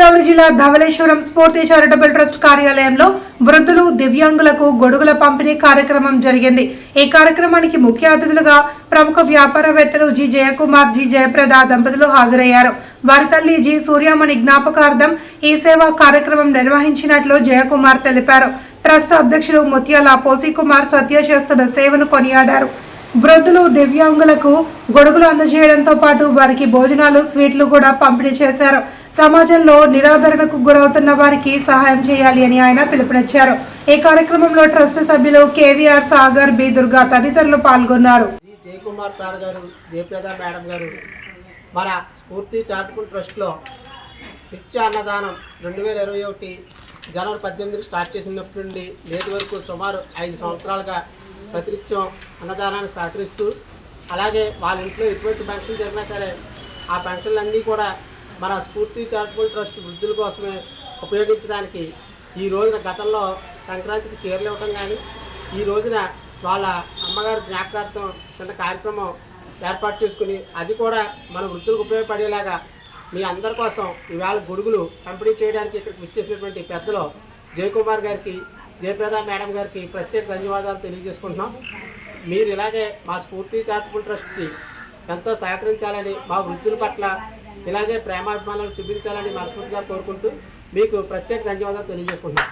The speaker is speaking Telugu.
గోదావరి జిల్లా ధవళేశ్వరం స్ఫూర్తి చారిటబుల్ ట్రస్ట్ కార్యాలయంలో వృద్ధులు దివ్యాంగులకు గొడుగుల పంపిణీ కార్యక్రమం జరిగింది. ఈ కార్యక్రమానికి ముఖ్య అతిథులుగా ప్రముఖ వ్యాపారవేత్తలు జి జయకుమార్, జి జయప్రద దంపతులు హాజరయ్యారు. వారి తల్లి జి సూర్యమణి జ్ఞాపకార్థం ఈ సేవా కార్యక్రమం నిర్వహించినట్లు జయకుమార్ తెలిపారు. ట్రస్ట్ అధ్యక్షులు ముత్యాల పోసికుమార్ సత్య చేస్తున్న సేవను కొనియాడారు. వృద్ధులు దివ్యాంగులకు గొడుగులు అందజేయడంతో పాటు వారికి భోజనాలు, స్వీట్లు కూడా పంపిణీ చేశారు. సమాజంలో నిరాదరణకు గురవుతున్న వారికి సహాయం చేయాలి అని ఆయన పిలుపునిచ్చారు. ఈ కార్యక్రమంలో ట్రస్ట్ సభ్యులు కేవీఆర్, సాగర్, బి దుర్గా తదితరులు పాల్గొన్నారు. జయకుమార్ సార్ గారు, జయప్రద మేడం గారు మన స్ఫూర్తి చారిటబుల్ ట్రస్ట్లో నిత్య అన్నదానం 2021 జనవరి 18 స్టార్ట్ చేసినప్పటి నుండి నేటి వరకు సుమారు 5 సంవత్సరాలుగా ప్రతినిత్యం అన్నదానాన్ని సహకరిస్తూ, అలాగే వాళ్ళ ఇంట్లో ఎటువంటి ఫంక్షన్ జరిగినా సరే ఆ ఫంక్షన్లన్నీ కూడా మన స్ఫూర్తి చారిటబుల్ ట్రస్ట్ వృద్ధుల కోసమే ఉపయోగించడానికి ఈ రోజున గతంలో సంక్రాంతికి చీరలు ఇవ్వటం కానీ, ఈ రోజున వాళ్ళ అమ్మగారి జ్ఞాపకార్థం చిన్న కార్యక్రమం ఏర్పాటు చేసుకుని అది కూడా మన వృద్ధులకు ఉపయోగపడేలాగా మీ అందరి కోసం ఈవేళ గొడుగులు పంపిణీ చేయడానికి ఇక్కడికి విచ్చేసినటువంటి పెద్దలు జయకుమార్ గారికి, జయప్రద మేడం గారికి ప్రత్యేక ధన్యవాదాలు తెలియజేసుకుంటున్నాం. మీరు ఇలాగే మా స్ఫూర్తి చారిటబుల్ ట్రస్ట్కి ఎంతో సహకరించాలని, మా వృద్ధుల పట్ల ఇలాగే ప్రేమాభిమానాలు చూపించాలని మనస్ఫూర్తిగా కోరుకుంటూ మీకు ప్రత్యేక ధన్యవాదాలు తెలియజేసుకుంటున్నాం.